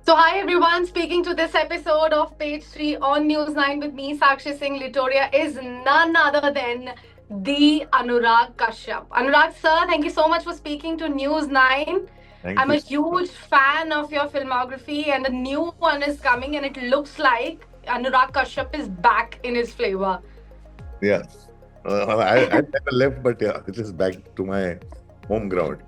So, hi everyone. Speaking to this episode of Page 3 on News 9 with me, Sakshi Singh Litoria, is none other than the Anurag Kashyap. Anurag sir, thank you so much for speaking to News 9. Thank I'm a you. huge fan of your filmography, and the new one is coming, and it looks like Anurag Kashyap is back in his flavor. Yeah. I never left, but yeah, it is back to my home ground.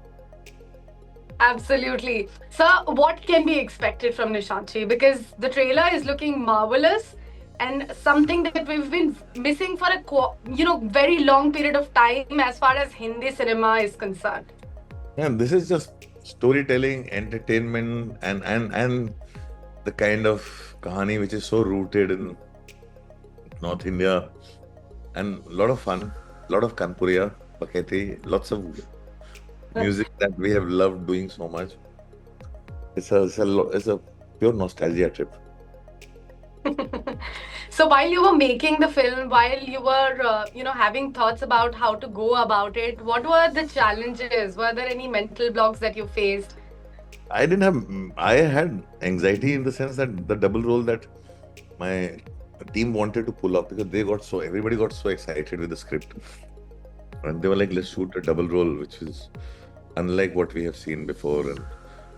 Absolutely. So, what can be expected from Nishanchi? Because the trailer is looking marvelous and something that we've been missing for a very long period of time as far as Hindi cinema is concerned. And this is just storytelling, entertainment, and the kind of kahani which is so rooted in North India, and a lot of fun, a lot of Kanpuriya, Paketi, lots of music that we have loved doing so much. It's a pure nostalgia trip. So while you were making the film, while you were having thoughts about how to go about it, what were the challenges? Were there any mental blocks that you faced? I didn't have. I had anxiety in the sense that the double role that my team wanted to pull off because everybody got so excited with the script, and they were like, let's shoot a double role, which is unlike what we have seen before, and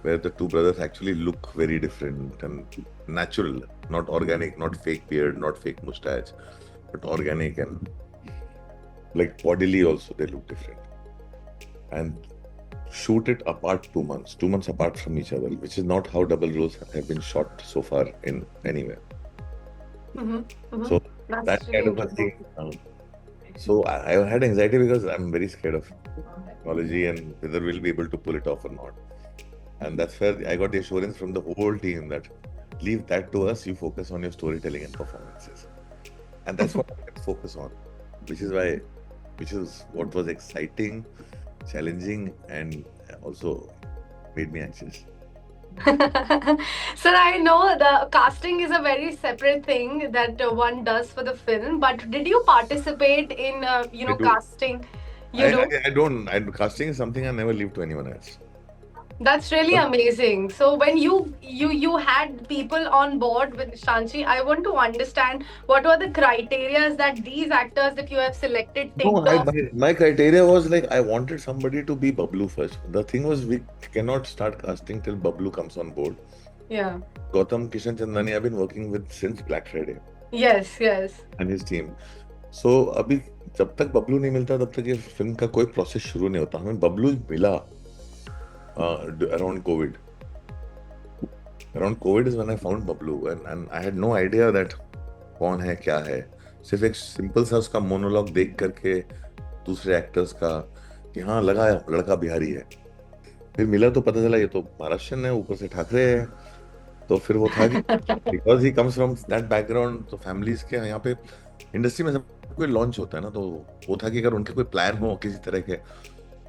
where the two brothers actually look very different and natural, not organic, not fake beard, not fake mustache, but organic, and like bodily also they look different, and shoot it apart 2 months, 2 months apart from each other, which is not how double roles have been shot so far in anywhere. Mm-hmm. Mm-hmm. So That's that really kind of a interesting. thing. So I had anxiety because I'm very scared of technology and whether we'll be able to pull it off or not. And that's where I got the assurance from the whole team that leave that to us. You focus on your storytelling and performances, and that's what I kept focus on, which is why, which is what was exciting, challenging, and also made me anxious. Sir, I know the casting is a very separate thing that one does for the film, but did you participate in, I do. casting? You I, I, do? I don't. Casting is something I never leave to anyone else. That's really But amazing. So when you had people on board with Shanchi, I want to understand what were the criterias that these actors that you have selected no, ticked off. my criteria was like I wanted somebody to be Bablu first. The thing was we cannot start casting till Bablu comes on board. Yeah. Gautam Kishan Chandani I've been working with since Black Friday Yes, yes. and his team. So अभी जब तक बबलू नहीं मिलता तब तक ये film का कोई प्रोसेस शुरू नहीं होता. हमें बबलू मिला around COVID. Around COVID is when I found Bablu, and I had no idea that कौन है क्या है. सिर्फ एक सिंपल सा उसका मोनोलॉग देख करके दूसरे एक्टर्स का कि हाँ लगा लड़का बिहारी है. फिर मिला तो पता चला ये तो महाराष्ट्रन है, ऊपर से ठाकरे है. तो फिर वो था कि because he comes from that background, तो फैमिलीज के यहाँ पे इंडस्ट्री में सब कोई लॉन्च होता है ना, तो वो था कि अगर उनके कोई प्लान हो किसी तरह के,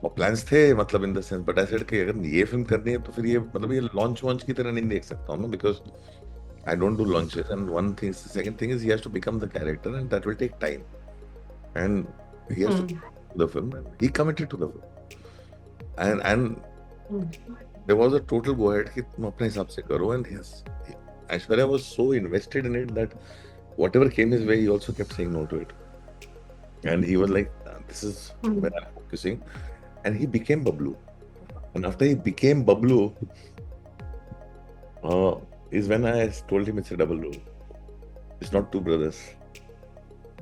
और प्लान्स थे मतलब in the sense, but I said कि अगर ये फिल्म करनी है तो फिर ये मतलब ये लॉन्च वॉन्च की तरह नहीं देख सकता हूँ ना, because I don't do launches. And one thing, second thing is he has to become the character and that will take time, and he has Hmm. To the film, and he committed to the film, and Hmm. there was a total go ahead कि तुम अपने हिसाब से करो. And yes, Aishwarya was so invested in it that whatever came his way, he also kept saying no to it. And he was like, this is Hmm. where I'm focusing. And he became Bablu. And after he became Bablu, is when I told him it's a double role. It's not two brothers.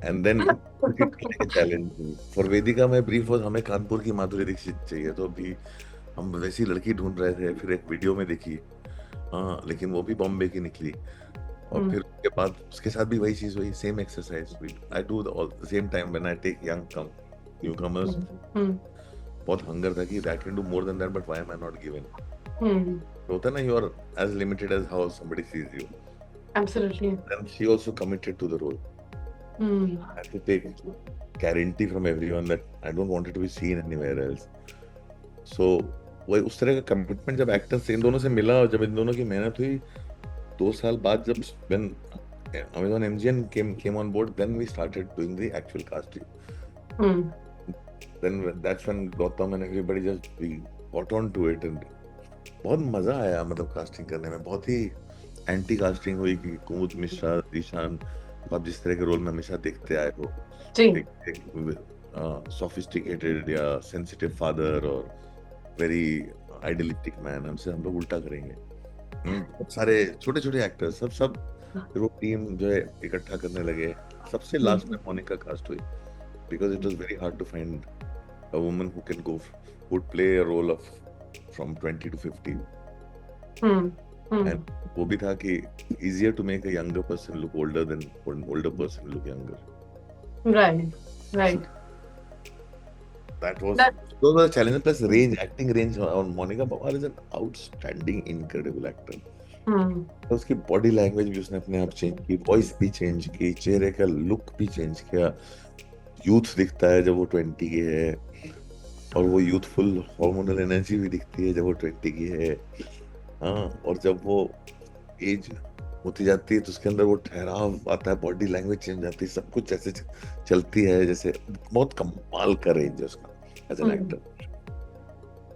And then he took it like a challenge. For Vedika, my brief was हमें कानपुर की माधुरी दीक्षित चाहिए. तो अभी हम वैसी लड़की ढूंढ रहे थे. फिर एक वीडियो में देखी, हाँ, लेकिन वो भी बॉम्बे की निकली. और Hmm. फिर उसके बाद उसके साथ भी वही चीज हुई, same exercise. I do all the same time when I take young come new comers. Hmm. बहुत हंगर था कि that can do more than that, but why am I not given. Hmm. होता है ना, you are as limited as how somebody sees you. Absolutely. Then she also committed to the role. Hmm. I had to take guarantee from everyone that I don't want it to be seen anywhere else. So वही उस तरह का commitment जब actors in दोनों से मिला और जब इन दोनों की मेहनत हुई 2 साल बाद, जब when Amazon MGN came on board, then we started doing the actual casting. Hmm. Then that's when Gautam and everybody just we got on to it, and बहुत मजा आया मतलब कास्टिंग करने में, बहुत ही एंटी कास्टिंग हुई कि कुमुद मिश्रा, ईशान, आप जिस तरह के रोल में हमेशा देखते आए हो, जी। एक सोफिस्टिकेटेड या सेंसिटिव फादर और वेरी आइडियलिस्टिक मैन, हमसे हम लोग उल्टा करेंगे। बहुत सारे छोटे छोटे एक्टर्स सब सब वो टीम जो है इकट्ठा करने लगे। सबसे लास्ट में मोनिका कास्ट हुई because it was very hard to find a woman who can go would play a role of from 20 to 50 and वो भी था कि easier to make a younger person look older than an older person look younger. Right. That was That those were the challenges, plus range, acting range on Monica Pawar is an outstanding, incredible actor. तो उसकी body language भी उसने अपने आप change की, voice भी change की, चेहरे का लुक भी चेंज किया। यूथ दिखता है जब वो 20 की है, और वो यूथफुल हार्मोनल एनर्जी भी दिखती है जब वो 20 की है। हाँ, और जब वो एज होती जाती है तो उसके अंदर वो ठहराव आता है, बॉडी लैंग्वेज चेंज जाती है, सब कुछ ऐसे चलती है जैसे बहुत कमाल का रेंज है उसका एज एन एक्टर।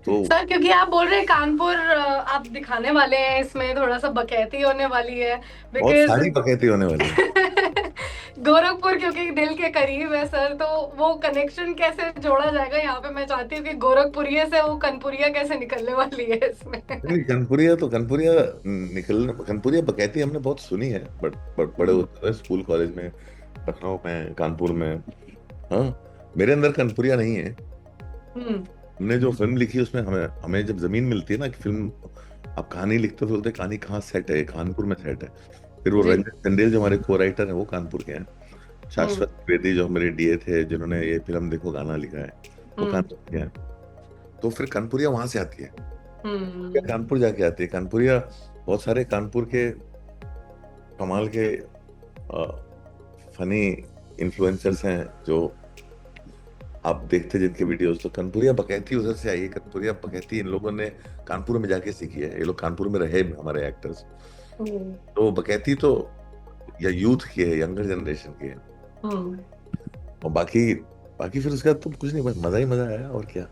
तो सर, क्योंकि आप बोल रहे हैं कानपुर आप दिखाने वाले हैं, इसमें थोड़ा सा बकैती होने वाली है बहुत बिकॉज सारी बकैती होने वाली है। गोरखपुर क्योंकि दिल के करीब है सर, तो वो कनेक्शन कैसे जोड़ा जाएगा यहाँ पे? मैं चाहती हूँ कि गोरखपुरिया से वो कनपुरिया कैसे निकलने वाली है इसमें। नहीं, कनपुरिया तो कनपुरिया निकलने, कनपुरिया बकैती हमने बहुत सुनी है, बट बड़े होते हुए स्कूल कॉलेज में, लखनऊ में, कानपुर में। हाँ, मेरे अंदर कनपुरिया नहीं है। हमने जो फिल्म लिखी उसमें हमें हमें जब जमीन मिलती है ना कि फिल्म आप कहानी लिखते हो तो बोलते हैं कहानी कहाँ सेट है, कानपुर में सेट है। फिर वो जी। रंजन चंदेल जो हमारे को राइटर है वो कानपुर के हैं। शाश्वत त्रिवेदी जो मेरे डीए थे जिन्होंने ये फिल्म देखो गाना लिखा है, वो कानपुर के हैं। तो फिर कानपुरिया वहां से आती है, या कानपुर जाके आती है। कानपुरिया बहुत सारे कानपुर के कमाल के फनी इन्फ्लुएंसर्स हैं जो आप देखते जिनके वीडियोस, तो कनपुरिया बकैती उधर से आई है। कनपुरिया बकैती इन लोगों ने कानपुर में जाके सीखी है, ये लोग कानपुर में रहे हमारे एक्टर्स। तो बकैती तो या यूथ की है, यंगर जनरेशन की है। और बाकी बाकी फिर उसका तो कुछ नहीं, बस मजा ही मजा आया और क्या।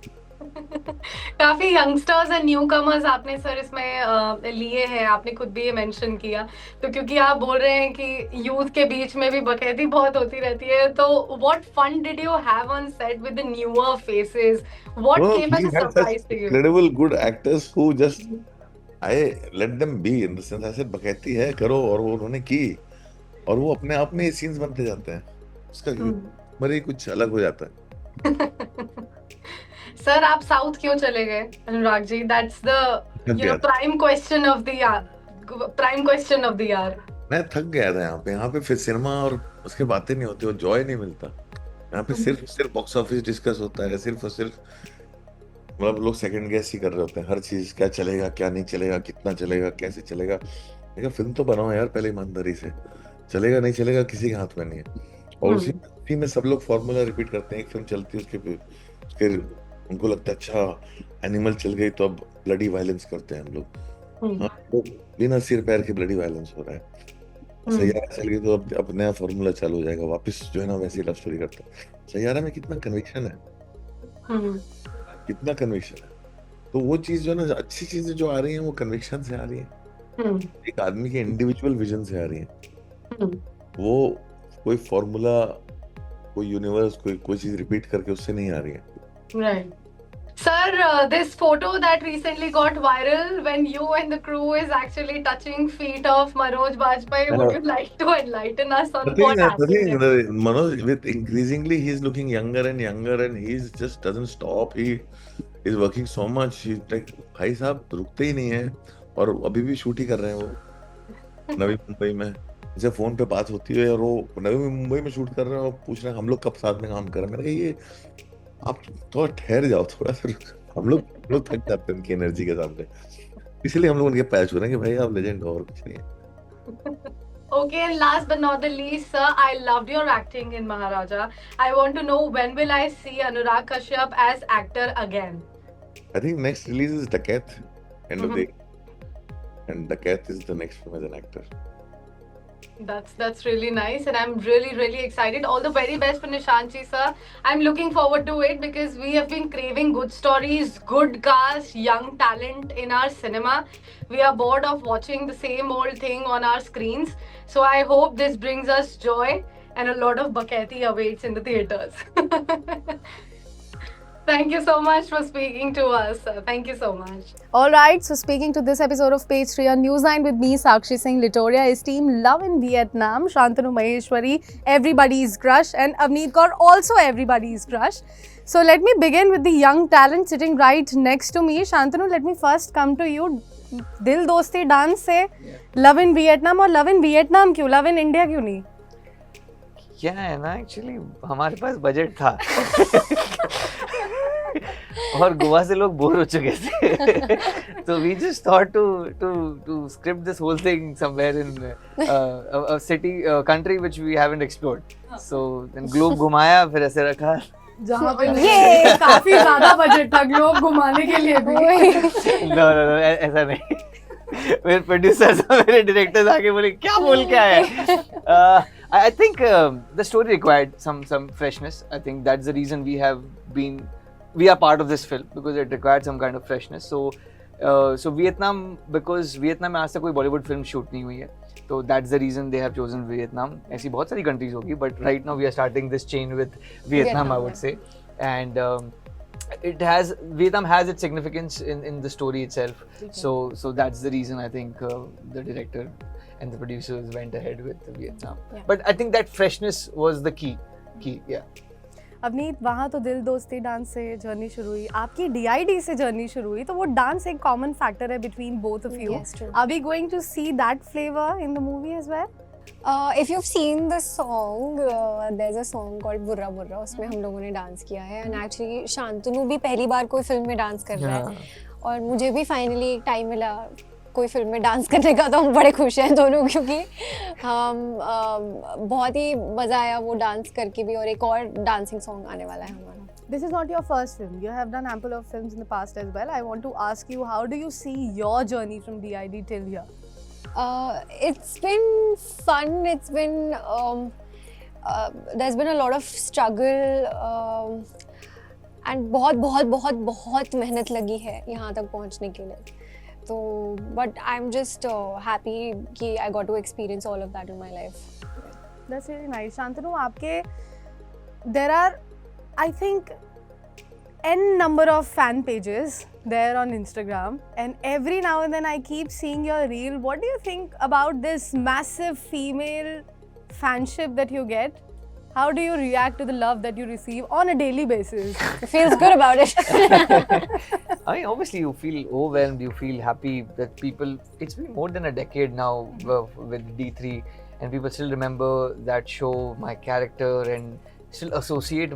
काफी यंगस्टर्स एंड न्यू कमर्स आपने सर इसमें लिए हैं, आपने खुद भी ये मेंशन किया। तो क्योंकि आप बोल रहे हैं कि यूथ के बीच में भी बकैती बहुत होती रहती है, तो what fun did you have on set with the newer faces? What No, came as we a had such surprise to you? incredible good actors who just I let them be in the sense, ऐसे बकैती है करो, और वो उन्होंने की, और वो अपने आप में ये सीन्स बनते जाते हैं, उसका ह्यूमर ही कुछ अलग हो जाता है। सर, आप साउथ क्यों चले गए Anurag ji? That's the prime question of the year. मैं थक गया था यहाँ पे फिर सिनेमा और उसके बातें नहीं होती, वो जॉय नहीं मिलता। यहाँ पे सिर्फ सिर्फ बॉक्स ऑफिस डिस्कस होता है, सिर्फ और सिर्फ मतलब लोग सेकंड गेस ही कर रहे होते हैं हर चीज, क्या चलेगा क्या नहीं चलेगा, कितना चलेगा कैसे चलेगा। लेकिन फिल्म तो बनाओ यार पहले ईमानदारी से, चलेगा नहीं चलेगा किसी के हाथ में नहीं है। और उसी में सब लोग फॉर्मूला रिपीट करते हैं, एक फिल्म चलती है उसके फिर उनको लगता है अच्छा एनिमल चल गई तो अब ब्लडी वायलेंस करते हैं हम लोग। हाँ, तो बिना सिर पैर के ब्लडी वायलेंस हो रहा है। सैयारा चल गई तो अब नया फॉर्मूला चालू हो जाएगा, वापस जो है ना वैसी लव स्टोरी करते हैं। सैयारा में कितना कन्विक्शन है, कितना कन्विक्शन है। तो वो चीज जो है ना, अच्छी चीजें जो आ रही हैं वो कन्विक्शन से आ रही हैं, एक आदमी के इंडिविजुअल विजन से आ रही हैं। वो कोई फॉर्मूला, कोई यूनिवर्स, कोई चीज रिपीट करके उससे नहीं आ रही है। Right. Sir, this photo that recently got viral when you and the crew is actually touching feet of Manoj Bajpayee. Would you like to enlighten us on what happened there? Manoj, with increasingly he's looking younger and he's just doesn't stop. He is working so much. He's like, भाई साहब रुकते ही नहीं है, और अभी भी shoot ही कर रहे हैं वो नवी मुंबई में। जैसे फोन पे बात होती है और वो नवी मुंबई में शूट कर रहे हैं और पूछ रहे हैं हम लोग कब साथ में काम कर रहे हैं। मैंने कहा ये आप थोड़ा ठहर जाओ, थोड़ा सा हम लोग थक जाते हैं उनकी एनर्जी के सामने, इसलिए हम लोग उनके पैच हो रहे हैं कि भाई आप लेजेंड हो और कुछ नहीं है। Okay, and last but not the least, sir, I loved your acting in Maharaja. I want to know, when will I see Anurag Kashyap as actor again? I think next release is Dakat, end of the, and Dakat is the next film as an actor. That's really nice, and I'm really excited. All the very best for Nishanchi sir. I'm looking forward to it because we have been craving good stories, good cast, young talent in our cinema. We are bored of watching the same old thing on our screens. So I hope this brings us joy, and a lot of Bakati awaits in the theaters. Thank you so much for speaking to us. Thank you so much. All right, so speaking to this episode of Page 3 on Newsline with me, Sakshi Singh Litoria, is team Love in Vietnam, Shantanu Maheshwari, everybody's crush, and Avneet Kaur, also everybody's crush. So let me begin with the young talent sitting right next to me. Shantanu, let me first come to you. Dil Dosti dance से Love in Vietnam और Love in Vietnam क्यों? Love in India क्यों नहीं? क्या है ना, actually हमारे पास budget था और गोवा से लोग बोर हो चुके थे तो we just thought to script this whole thing somewhere in a city country which we haven't explored so then globe घुमाया फिर ऐसे रखा जहाँ पे ये काफी ज्यादा बजट था ग्लोब घुमाने के लिए भी नो ऐसा नहीं मेरे प्रोड्यूसर्स और मेरे डायरेक्टर्स आके बोले क्या बोल के आए I think the story required some freshness. I think that's the reason we are part of this film because it required some kind of freshness. So Vietnam, because Vietnam में आज तक कोई Bollywood film shoot नहीं हुई है, so that's the reason they have chosen Vietnam. ऐसी बहुत सारी countries होगी, but right now we are starting this chain with Vietnam, I would say, and Vietnam has its significance in the story itself. So that's the reason I think the director and the producers went ahead with Vietnam. Yeah. But I think that freshness was the key, yeah. Avneet, वहाँ तो दिल दोस्ती dance से journey शुरू हुई, आपकी DID से journey शुरू हुई, तो वो डांस एक कॉमन फैक्टर है between both of you. Yes, true. Are we going to see that flavor in the movie as well? If you've seen the song, there's a song called Burra Burra, उसमें हम लोगों ने dance किया है and actually Shantanu भी पहली बार कोई film में डांस कर रहा है और मुझे भी फाइनली एक टाइम मिला कोई फिल्म में डांस करने का, तो हम बड़े खुश हैं दोनों क्योंकि हम बहुत ही मज़ा आया वो डांस करके भी, और एक और डांसिंग सॉन्ग आने वाला है हमारा. This is not your first film. You have done ample of films in the past as well. I want to ask you, how do you see your journey from DID till here? It's been fun. It's been there's been a lot of struggle and बहुत मेहनत लगी है यहाँ तक पहुँचने के लिए. तो but I'm just happy कि I got to experience all of that in my life. That's really nice. Shantanu, आपके there are, I think, n number of fan pages there on Instagram, and every now and then I keep seeing your reel. What do you think about this massive female fanship that you get? How do you react to the love that you receive on a daily basis? It feels good about it. I mean, obviously you feel overwhelmed, you feel happy that people, it's been more than a decade now with D3 and people still remember that show, my character, and still associate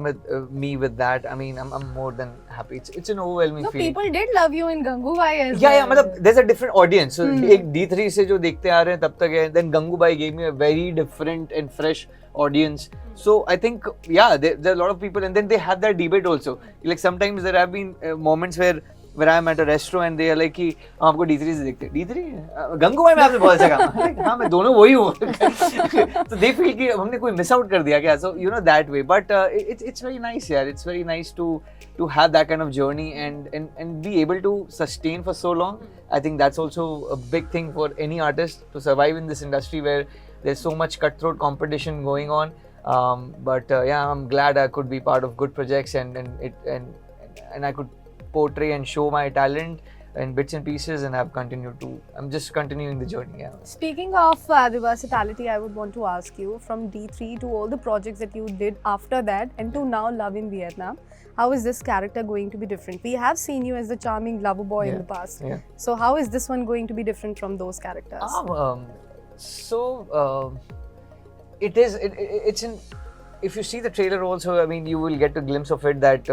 me with that. I mean, I'm more than happy. It's an overwhelming feeling. People did love you in Gangubai as well. Yeah, मतलब there's a different audience. So एक D3 से जो देखते आ रहे हैं तब तक है. Then Gangubai gave me a very different and fresh audience. So I think, yeah, there are a lot of people, and then they have that debate also. Like sometimes there have been moments where I'm at a restaurant and they are like कि आपको D3 से देखते हैं. D3 Gangubai में आपने बहुत अच्छा काम. हाँ मैं दोनों वही हूँ. So they feel कि हमने कोई miss out कर दिया क्या? So you know that way. But it's very nice, yeah. It's very nice to have that kind of journey and be able to sustain for so long. I think that's also a big thing for any artist to survive in this industry where there's so much cutthroat competition going on. But yeah, I'm glad I could be part of good projects and I could portray and show my talent in bits and pieces, and I'm just continuing the journey. Yeah. Speaking of the versatility, I would want to ask you, from D3 to all the projects that you did after that and to now Love in Vietnam, how is this character going to be different? We have seen you as the charming lover boy in the past. Yeah. So how is this one going to be different from those characters? It's in, if you see the trailer also, I mean, you will get a glimpse of it that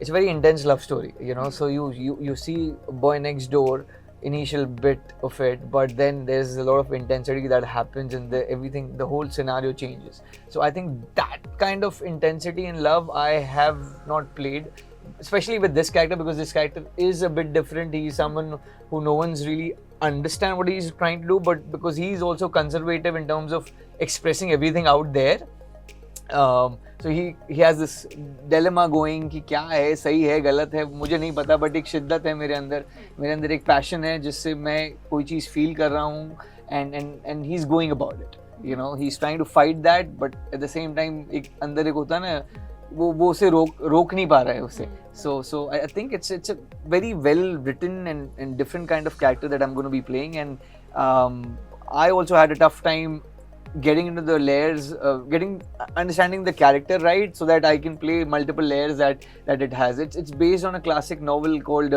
it's a very intense love story, you know. So you see Boy Next Door initial bit of it, but then there's a lot of intensity that happens and the whole scenario changes. So I think that kind of intensity in love I have not played, especially with this character, because this character is a bit different. He's someone who no one's really understand what he's trying to do, but because he's also conservative in terms of expressing everything out there, so he has this dilemma going कि क्या है, सही है, गलत है, मुझे नहीं पता, but एक शिद्दत है मेरे अंदर एक passion है जिससे मैं कोई चीज़ feel कर रहा हूँ, and he's going about it, you know, he's trying to fight that, but at the same time एक अंदर एक होता है ना, वो उसे रोक नहीं पा रहा है उसे. So I think it's a very well written and different kind of character that I'm going to be playing, and I also had a tough time getting into the layers, understanding the character right, so that I can play multiple layers that it has. It's based on a classic novel called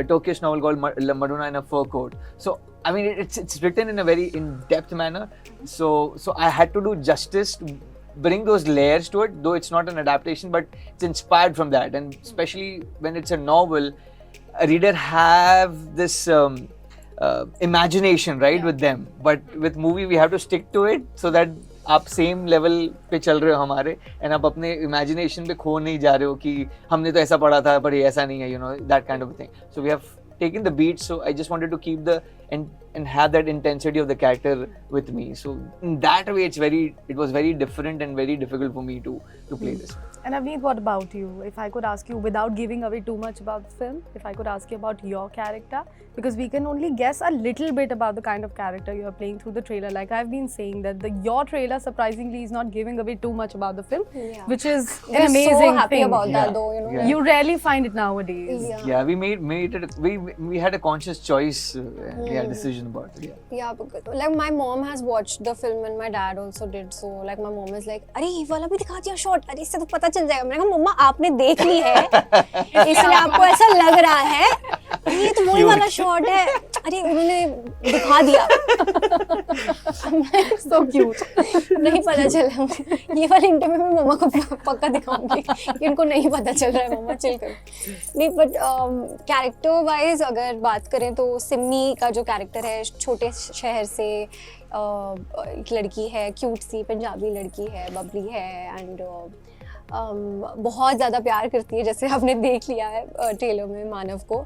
Turkish novel called Madonna in a Fur Coat. So I mean it's written in a very in-depth manner. So I had to do justice to bring those layers to it, though it's not an adaptation, but it's inspired from that. And especially when it's a novel, a reader have this imagination, right, with them. But with movie, we have to stick to it so that आप same level पे चल रहे हो हमारे, and आप अपने imagination पे खो नहीं जा रहे हो कि हमने तो ऐसा पढ़ा था पर ये ऐसा नहीं है, you know, that kind of thing. So we have taken the beat, so I just wanted to keep the and have that intensity of the character with me. So in that way, it was very different and very difficult for me to play this. And Avneet, what about you? If I could ask you, without giving away too much about the film, if I could ask you about your character, because we can only guess a little bit about the kind of character you are playing through the trailer. Like I've been saying that your trailer surprisingly is not giving away too much about the film, which is an amazing so happy thing. about that, though, you know. Yeah. You rarely find it nowadays. Yeah, we made it. We had a conscious choice, decision about it. Yeah, because, like my mom has watched the film and my dad also did. So like my mom is like, अरे ये वाला भी दिखा दिया shot, अरे इससे तो पता चल जाएगा. मैंने कहा मम्मा आपने देख ली है, इसलिए आपको ऐसा लग रहा है. ये तो वही वाला शॉट है, अरे उन्होंने दिखा दिया. So cute. नहीं पता चला. ये वाले इंटरव्यू में मम्मा को पक्का दिखाऊंगी कि उनको नहीं पता चल रहा है. मम्मा चिल करो. नहीं, बट कैरेक्टर वाइज अगर बात करें तो सिमी का जो कैरेक्टर है, छोटे शहर से एक लड़की है, क्यूट सी पंजाबी लड़की है, बबली है, एंड बहुत ज़्यादा प्यार करती है, जैसे आपने देख लिया है ट्रेलर में मानव को.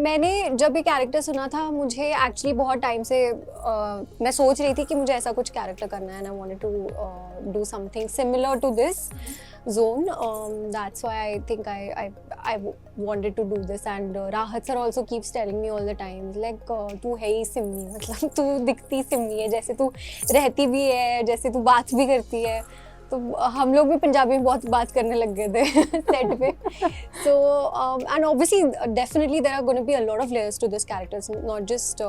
मैंने जब ये कैरेक्टर सुना था, मुझे एक्चुअली बहुत टाइम से मैं सोच रही थी कि मुझे ऐसा कुछ कैरेक्टर करना है, and I wanted to do something similar to this zone. That's why I think I wanted to do this, and Rahat sir also keeps telling me all the time like तू है ही सिमी, मतलब तू दिखती सिमी है, जैसे तू रहती भी है, जैसे तू बात भी करती है. तो हम लोग भी पंजाबी में बहुत बात करने लग गए थे सेट पे. So and obviously definitely there are going to be a lot of layers to this character. It's not just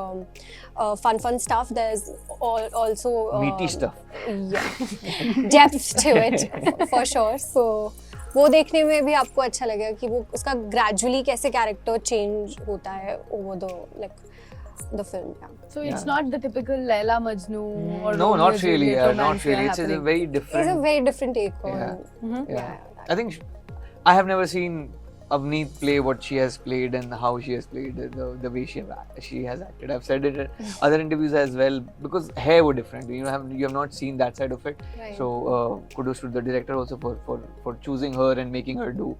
fun stuff. There's also Meaty stuff. Yeah, depth to it for sure. So वो देखने में भी आपको अच्छा लगेगा कि वो उसका gradually कैसे character change होता है over the film. Yeah. So it's not the typical Laila Majnu or No, Romeo not Juliet really. romance Not really. here It's a happening. very different. It's a very different take on. Yeah. Yeah. I think I have never seen Avneet play what she has played and how she has played the way she has acted. I've said it in other interviews as well, because hair were different. You have not seen that side of it. Right. So kudos to the director also for choosing her and making her do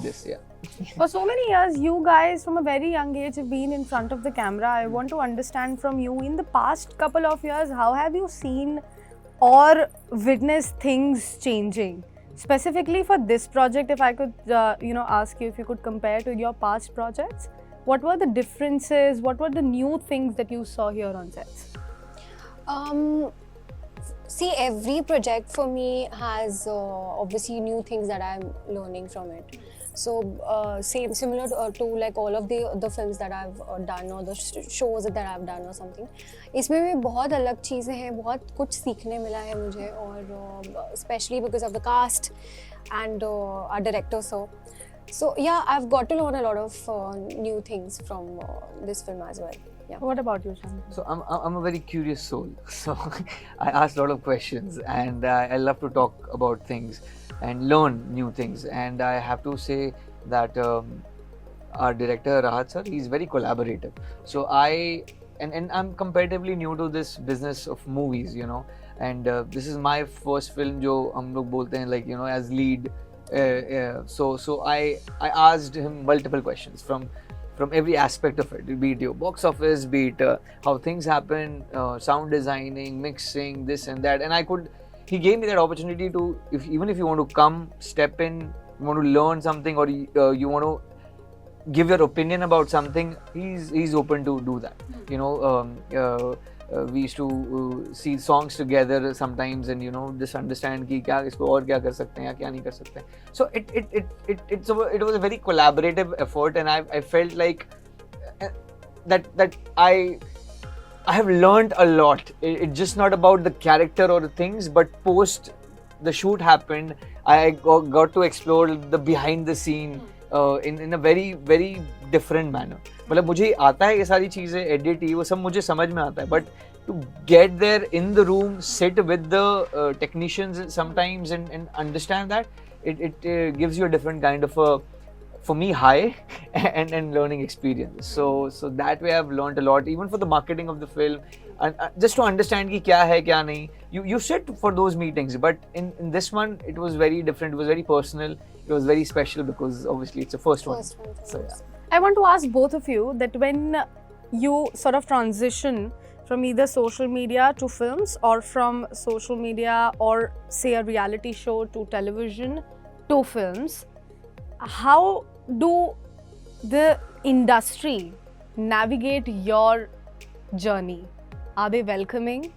this. Yeah. For so many years, you guys from a very young age have been in front of the camera. I want to understand from you, in the past couple of years, how have you seen or witnessed things changing? Specifically for this project, if I could ask you if you could compare to your past projects, what were the differences, what were the new things that you saw here on sets? See, every project for me has obviously new things that I'm learning from it. So similar to like all of the films that I've done or the shows that I've done or something. इसमें भी बहुत अलग चीज़ें हैं, बहुत कुछ सीखने मिला है मुझे, और especially because of the cast and our director. So yeah, I've got to learn a lot of new things from this film as well. Yeah. What about you, Shan? So I'm a very curious soul. So I ask a lot of questions, and I love to talk about things and learn new things. And I have to say that our director Rahat sir, he's very collaborative. So and I'm comparatively new to this business of movies, you know. And this is my first film, जो हम लोग बोलते हैं, like, you know, as lead. So I asked him multiple questions, from from every aspect of it, be it your box office, be it how things happen, sound designing, mixing, this and that. And he gave me that opportunity to, even if you want to come, step in, you want to learn something, or you want to give your opinion about something, he's open to do that. You know, we used to see songs together sometimes, and you know, just understand कि क्या इसको और क्या कर सकते हैं या क्या नहीं कर सकते हैं. So it was a very collaborative effort, and I felt like that I have learned a lot. It's just not about the character or the things, but post the shoot happened, I got to explore the behind the scene in a very very different manner. मतलब मुझे आता है ये सारी चीजें, edit ये वो सब मुझे समझ में आता है, but to get there in the room, sit with the technicians sometimes and understand that, it gives you a different kind of a, for me, high and learning experience. So that way I've learned a lot, even for the marketing of the film, and just to understand कि क्या है क्या नहीं. You sit for those meetings, but in this one it was very different. It was very personal. It was very special because obviously it's the first one. So yeah. I want to ask both of you that when you sort of transition from either social media to films, or from social media or say a reality show to television to films, how do the industry navigate your journey? Are they welcoming?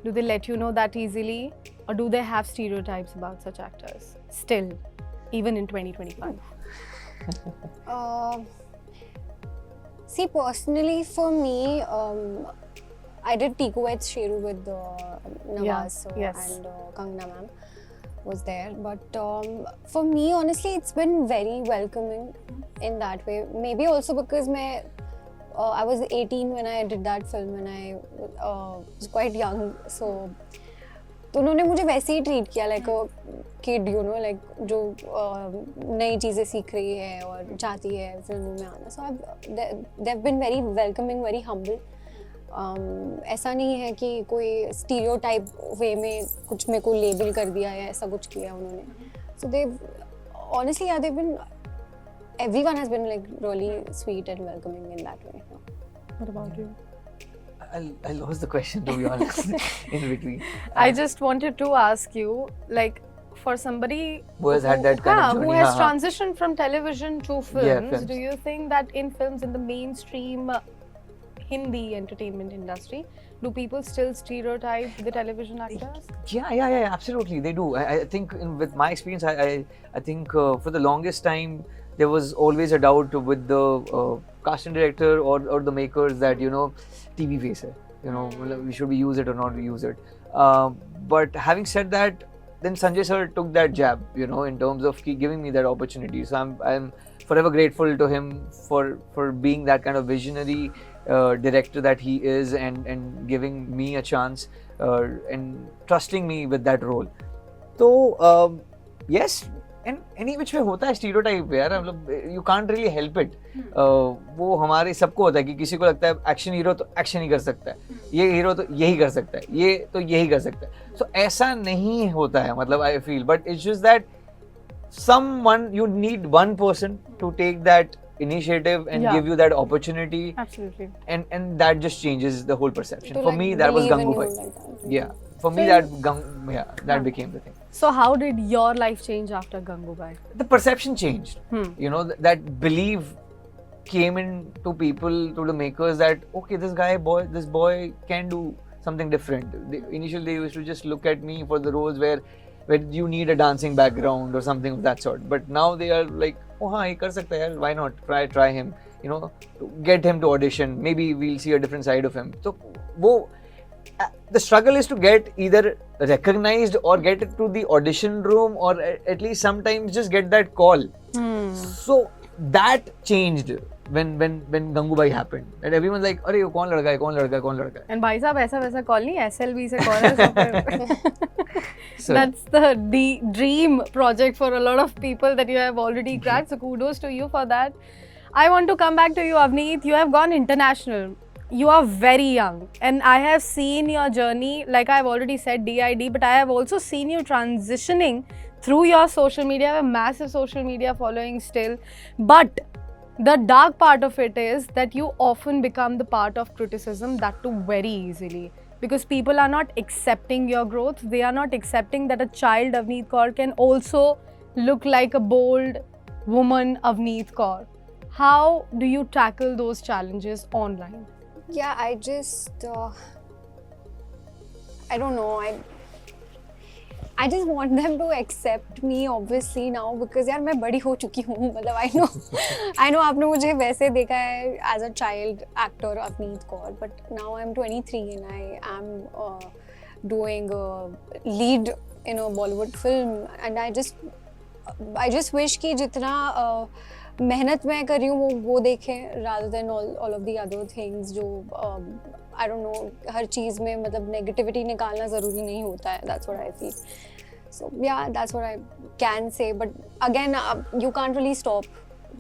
Do they let you know that easily? Or do they have stereotypes about such actors still, even in 2025? See, personally for me, I did Tiku Vets Sheru with Nawaz yes. and Kangna ma'am was there. But for me, honestly, it's been very welcoming in that way. Maybe also because I was 18 when I did that film, and I was quite young. So तो उन्होंने मुझे वैसे ही treat किया like a kid, you know, like जो नई चीज़ें सीख रही है और चाहती है फिल्मों में आना. So they have been very welcoming, very humble. ऐसा नहीं है कि कोई स्टीरियोटाइप वे में कुछ मेरे को लेबल कर दिया या ऐसा कुछ किया उन्होंने. So they honestly they been, everyone has been like really sweet and welcoming in that way. What about you? I lost the question, to be honest, in between. I just wanted to ask you, like, for somebody who has had that kind of journey, who has transitioned from television to films, films. do you think that in films, in the mainstream Hindi entertainment industry, do people still stereotype the television actors? Yeah, absolutely, they do. I think with my experience, I think for the longest time, there was always a doubt with the casting director or the makers that, you know, TV face hai, you know, should we use it or not use it. But having said that, then Sanjay sir took that jab, you know, in terms of giving me that opportunity. So I'm forever grateful to him for being that kind of visionary director that he is, and giving me a chance and trusting me with that role. So yes, and any which way होता है stereotype यार, मतलब you can't really help it. वो हमारे सबको होता है कि किसी को लगता है एक्शन हीरो तो एक्शन ही कर सकता है, ये हीरो तो यही कर सकता है, ये तो यही कर सकता है. So ऐसा नहीं होता है, मतलब I feel, but it's just that someone, you need one person to take that initiative and give you that opportunity. Absolutely. And that just changes the whole perception. To For like me, that was believe in Gangubai. you like that. Yeah. For me, that became the thing. So how did your life change after Gangubai? The perception changed. You know, that belief came into people, to the makers, that okay, this boy can do something different. Initially, they used to just look at me for the roles where you need a dancing background or something of that sort. But now they are like, oh, हाँ, ये कर सकता है, why not? Try him. You know, get him to audition. Maybe we'll see a different side of him. So, the struggle is to get either recognized or get to the audition room, or at least sometimes just get that call. So that changed when Gangubai happened. And everyone's like, अरे ये कौन लड़का है? And भाई साहब ऐसा वैसा call नहीं, SLV से कॉल है. So that's the dream project for a lot of people that you have already cracked. So kudos to you for that. I want to come back to you, Avneet. You have gone international. You are very young, and I have seen your journey, like I've already said, DID, but I have also seen you transitioning through your social media. You have a massive social media following still. But The dark part of it is that you often become the part of criticism, that too very easily. Because people are not accepting your growth. They are not accepting that a child Avneet Kaur can also look like a bold woman Avneet Kaur. How do you tackle those challenges online? Yeah, I just I don't know. I just want them to accept me obviously now because यार मैं बड़ी हो चुकी हूँ मतलब I know आपने मुझे वैसे देखा है as a child actor Avneet Kaur, but now I'm 23 and I am doing a lead in a Bollywood film and I just wish कि जितना मेहनत मैं कर रही हूँ वो देखें rather than all of the other things जो I don't know हर चीज़ में मतलब negativity निकालना ज़रूरी नहीं होता है. That's what I feel. So yeah, that's what I can say. But again, you can't really stop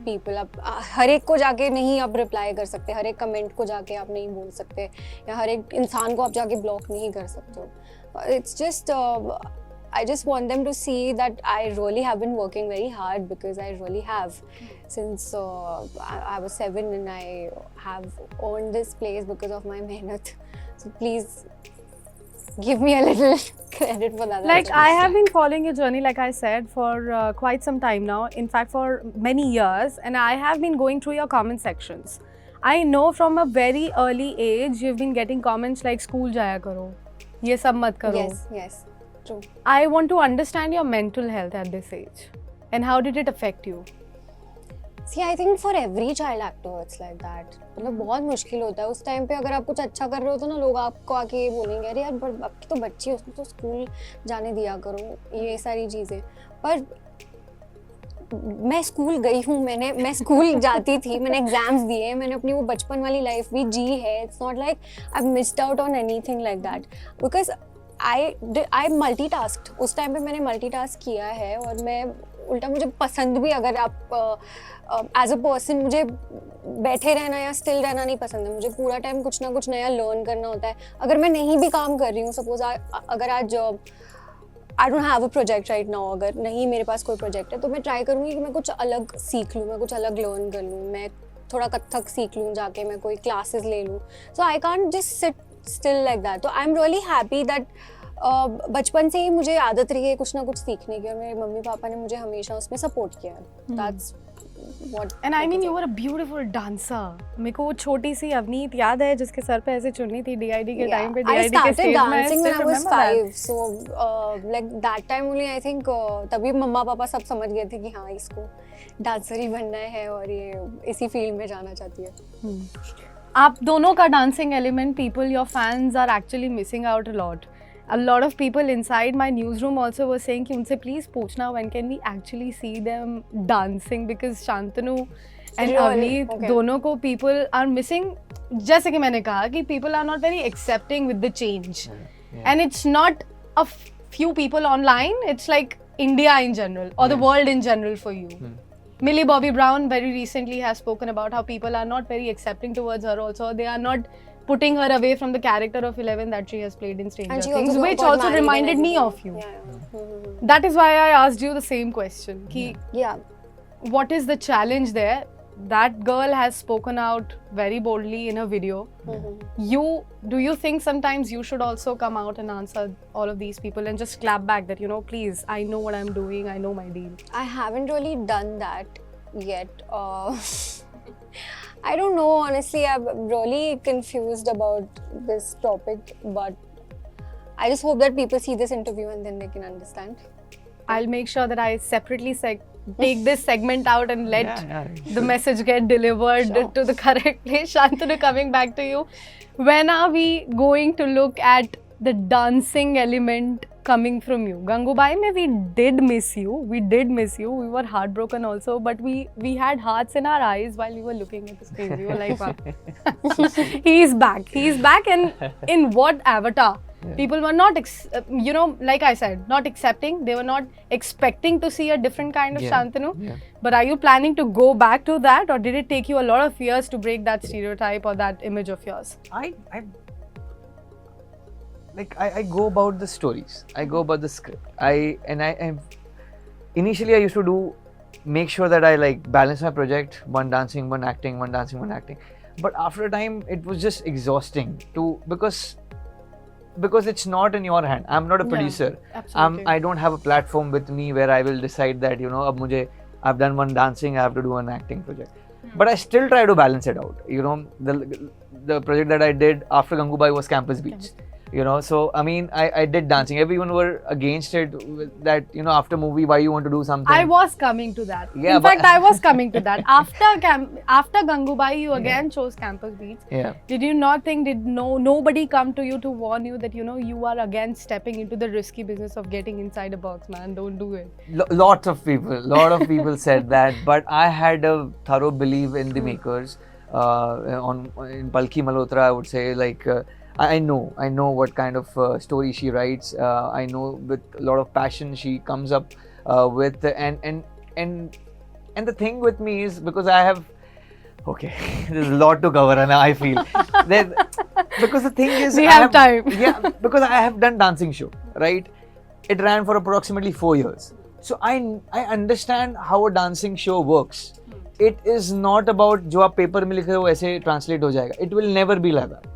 people. अब हर एक को जाके नहीं आप reply कर सकते, हर एक comment को जाके आप नहीं बोल सकते, या हर एक इंसान को आप जाके block नहीं कर सकते हो. It's just I just want them to see that I really have been working very hard because I really have since I was 7 and I have earned this place because of my mehnat. So please give me a little credit for that. Like, I have been following your journey, like I said, for quite some time now. In fact, for many years. And I have been going through your comment sections. I know from a very early age, you've been getting comments like, school jaya karo, ye sab mat karo. Yes, true. I want to understand your mental health at this age. And how did it affect you? See, I think for every child actor it's like that. मतलब बहुत मुश्किल होता है उस time पे. अगर आप कुछ अच्छा कर रहे हो तो ना लोग आपको आके ये बोलेंगे अरे यार आपकी तो बच्ची है उसको तो स्कूल जाने दिया करो, ये सारी चीज़ें. पर मैं स्कूल गई हूँ, मैं स्कूल जाती थी, मैंने एग्जाम्स दिए, मैंने अपनी वो बचपन वाली लाइफ भी जी है. It's not like I missed out on anything like that because I multitasked. उस टाइम पे मैंने मल्टीटास्क किया है और मैं उल्टा मुझे पसंद भी, अगर आप एज अ पर्सन मुझे बैठे रहना या स्टिल रहना नहीं पसंद है. मुझे पूरा टाइम कुछ ना कुछ नया लर्न करना होता है. अगर मैं नहीं भी काम कर रही हूँ, सपोज अगर आज I don't have a project right now, अगर नहीं मेरे पास कोई प्रोजेक्ट है तो मैं ट्राई करूँगी कि मैं कुछ अलग सीख लूँ, मैं कुछ अलग लर्न कर लूँ, मैं थोड़ा कथक सीख लूँ जाके, मैं कोई क्लासेस ले लूँ. So I can't just sit still like that. तो I am really happy that बचपन से ही मुझे आदत रही है कुछ ना कुछ सीखने की और मेरे मम्मी पापा ने मुझे हमेशा उसमें सपोर्ट किया है. That's what. And I mean, you were a beautiful dancer. मेरे को वो छोटी सी अवनीत याद है जिसके सर पे ऐसे चुन्नी थी DID के टाइम पे. I DID के started स्टेज में. dancing when I was 5. So like that time only I think तभी मम्मा पापा सब समझ गए थे कि हाँ इसको डांसर ही बनना है और ये इसी फील्ड में जाना चाहती है. आप दोनों का dancing element, people, your fans are actually missing out a lot. A lot of people inside my newsroom also were saying कि उनसे please पूछना when can we actually see them dancing, because Shantanu and Really? Avneet Okay. दोनों को people are missing. जैसे कि मैंने कहा कि people are not very accepting with the change. And it's not a few people online, it's like India in general or the world in general for you. Millie Bobby Brown very recently has spoken about how people are not very accepting towards her also. They are not putting her away from the character of 11 that she has played in Stranger And she Things, also which got also married and reminded me everything. of you. Yeah. That is why I asked you the same question. Ki, Yeah. what is the challenge there? That girl has spoken out very boldly in a video. Do you think sometimes you should also come out and answer all of these people and just clap back that, you know, please, I know what I'm doing, I know my deal? I haven't really done that yet. I don't know, honestly. I'm really confused about this topic, but I just hope that people see this interview and then they can understand. I'll make sure that I separately take this segment out and let the message get delivered to the correct place. Shantanu, coming back to you. When are we going to look at the dancing element coming from you? Gangubai, we did miss you. We were heartbroken also, but we had hearts in our eyes while we were looking at the screen. We were like, wow. He's back, and in what avatar? People were not, like I said, not accepting. They were not expecting to see a different kind of Shantanu. Yeah. But are you planning to go back to that, or did it take you a lot of years to break that stereotype or that image of yours? I go about the stories. I go about the script. Initially I used to do make sure that I like balance my project, one dancing, one acting, one dancing, one acting. But after a time, it was just exhausting because it's not in your hand. I'm not a Yeah, producer. absolutely. I don't have a platform with me where I will decide that, you know, I've done one dancing, I have to do an acting project. But I still try to balance it out. You know, the project that I did after Gangubai was Campus Beach. You know, so I mean, I did dancing. Everyone were against it, that, you know, after movie, why you want to do something. I was coming to that. Yeah, In but- fact, I was coming to that. After Gangubai, you again chose Campus Beats. Yeah. Did you not think, nobody come to you to warn you that, you know, you are again stepping into the risky business of getting inside a box, man? Don't do it. Lot of people said that, but I had a thorough belief in the makers. In Palki Malhotra, I would say, like, I know what kind of story she writes. I know with a lot of passion she comes up with, and the thing with me is, because I have, okay, there's a lot to cover, and I feel because the thing is, We I have time. Yeah, because I have done dancing show, right? It ran for approximately 4 years, so I understand how a dancing show works. It is not about जो आप paper में लिखे हो वैसे translate हो जाएगा. It will never be like that.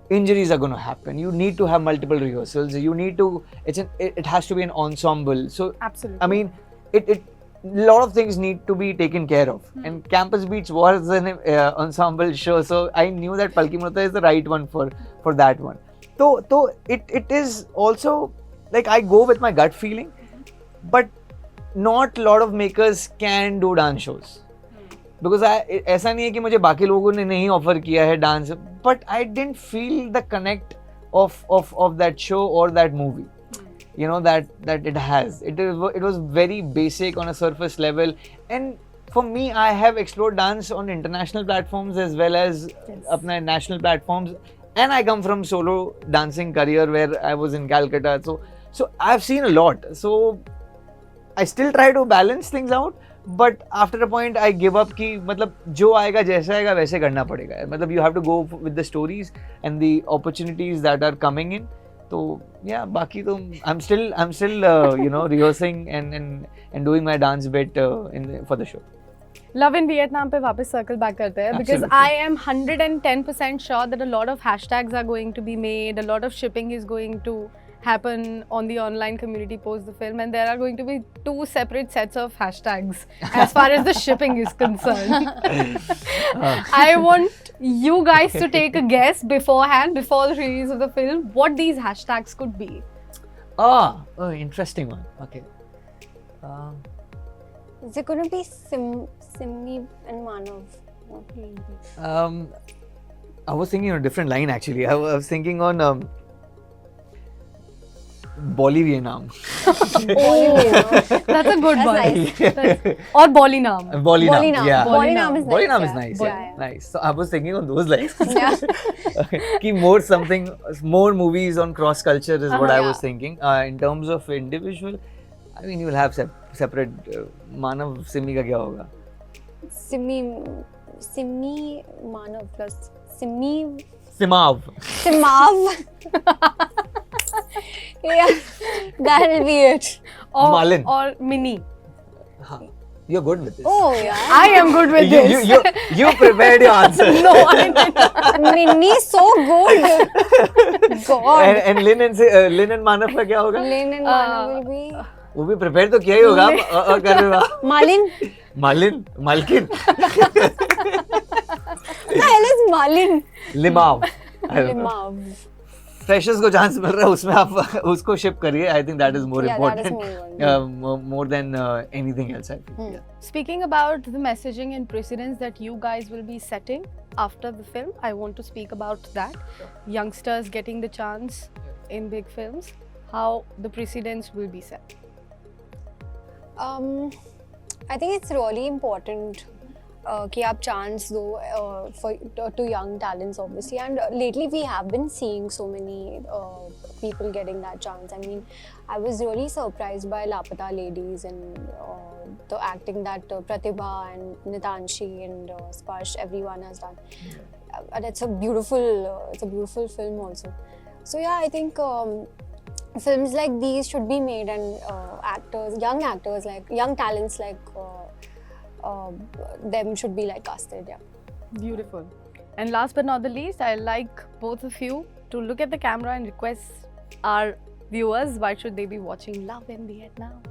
Injuries are going to happen. You need to have multiple rehearsals. You need to. It has to be an ensemble. So Absolutely. I mean, it lot of things need to be taken care of. And Campus Beach was an ensemble show, so I knew that Palki Malhotra is the right one for that one. So it is also like I go with my gut feeling, but not a lot of makers can do dance shows. Because ऐसा नहीं है कि मुझे बाकी लोगों ने नहीं offer किया है dance, but I didn't feel the connect of that show or that movie. You know, that it has. It was very basic on a surface level, and for me, I have explored dance on international platforms as well as अपना national platforms, and I come from solo dancing career where I was in Calcutta, so I've seen a lot. So I still try to balance things out, but after a point I give up कि मतलब जो आएगा जैसा आएगा वैसे करना पड़ेगा. मतलब you have to go with the stories and the opportunities that are coming in. So yeah, बाकी तो I'm still you know, rehearsing and doing my dance bit for the show. Love in Vietnam पे वापस circle back करते हैं, because Absolutely. I am 110% sure that a lot of hashtags are going to be made, a lot of shipping is going to happen on the online community post the film, and there are going to be 2 separate sets of hashtags as far as the shipping is concerned. I want you guys to take a guess beforehand, before the release of the film, what these hashtags could be. Oh, interesting one. Okay. Is it going to be Simmi and Manav? I was thinking on a different line actually. I was thinking on Bolivianam. That's a good That's one. nice. Or Bolinam. Bolinam, yeah. Bolinam is nice. Bolinam is yeah. nice. Yeah. Nice. So I was thinking on those lines. Yeah. Ki more movies on cross culture is what I was Yeah. thinking. In terms of individual, I mean, you will have separate. Manav Simmi का क्या होगा? Simmi Manav plus Simmi Simav. Simav. Yeah, that'll be it. Or, Malin. or Mini. You're good with this. Oh yeah. I am good with this. You prepared your answer. No, I didn't. Minnie is so good. God. And Lin and Manav का क्या होगा? Lin and Manav will be. वो भी prepare तो किया ही होगा. आप कर रहे हो. Malin. Malin, Malkin, The hell is Malin? Limav. I don't know. Limav. Freshers को चांस मिल रहा है उसमें आप उसको शिप करिए. I think that is more Yeah, that is important. More than anything else. I think. Yeah. Speaking about the messaging and precedents that you guys will be setting after the film, I want to speak about that. Youngsters getting the chance in big films, how the precedents will be set. I think it's really important कि आप chance दो to young talents obviously, and lately we have been seeing so many people getting that chance. I mean, I was really surprised by Lapata Ladies and the acting that Pratibha and Nitanshi and Sparsh, everyone has done, and it's a beautiful film also. So yeah, I think films like these should be made, and young actors, like young talents like them should be like casted. Yeah. Beautiful. And last but not the least, I like both of you to look at the camera and request our viewers why should they be watching Love in Vietnam.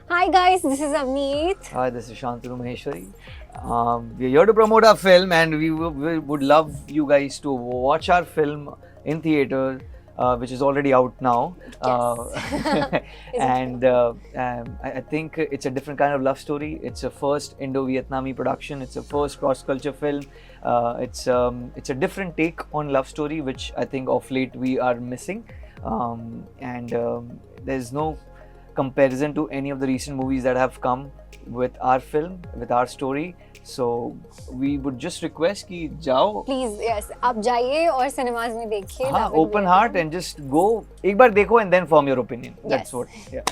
Hi guys, this is Avneet. Hi, this is Shantanu Maheshwari. We're here to promote our film, and we would love you guys to watch our film in theater, which is already out now. And I think it's a different kind of love story. It's a first Indo-Vietnamese production. It's a first cross-culture film. It's a different take on love story, which I think of late we are missing. There's no comparison to any of the recent movies that have come with our film, with our story. So we would just request कि जाओ, Please, yes, आप जाइए और cinemas में देखिए. हाँ, Love in open Vietnam. heart and just go. एक बार देखो and then form your opinion. That's Yes. what. Yeah.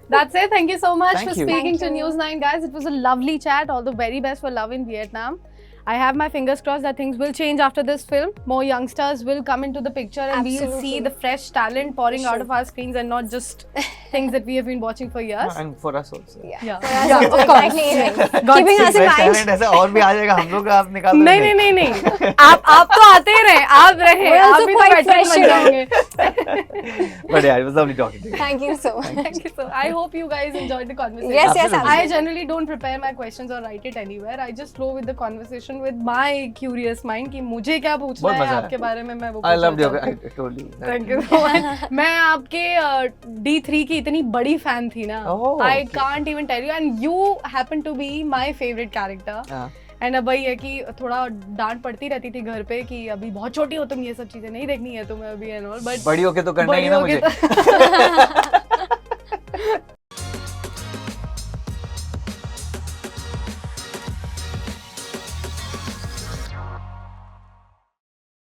That's it. Thank you so much Thank for you. speaking Thank to you. News9, guys. It was a lovely chat. All the very best for Love in Vietnam. I have my fingers crossed that things will change after this film. More youngsters will come into the picture and we'll Absolutely. see the fresh talent pouring out Sure. of our screens and not just things that we have been watching for years. And for us also. Yeah. Yeah. For us Yeah, also, of course. exactly. God Keeping us in Fresh mind. talent ऐसा और भी आ जाएगा, हम लोग का आप निकाल नहीं नहीं नहीं नहीं आप तो आते ही रहे, आप रहे, We're आप also भी तो quite veteran fresh, बन you know. जाओगे. But yeah, it was lovely talking to you. Thank you so much. Thank you. So I hope you guys enjoyed the conversation. Yes, yes, Absolutely. I absolutely. generally don't prepare my questions or write it anywhere. I just flow with the conversation with my curious mind कि मुझे क्या पूछना बहुत है मजा आया. आपके बारे में, मैं वो I loved पूछना your. चाहती हूँ. I told you. Thank you so much. मैं आपके D3 की इतनी बड़ी fan थी ना. Oh, I okay. can't even tell you, and you happen to be my favorite character. हाँ. एंड अब वही है कि थोड़ा डांट पड़ती रहती थी घर पे कि अभी बहुत छोटी हो तुम, ये सब चीजें नहीं देखनी है तुम्हें अभी एंड ऑल, बट बड़ी होके तो करना ही है ना बड़ी मुझे. होके तो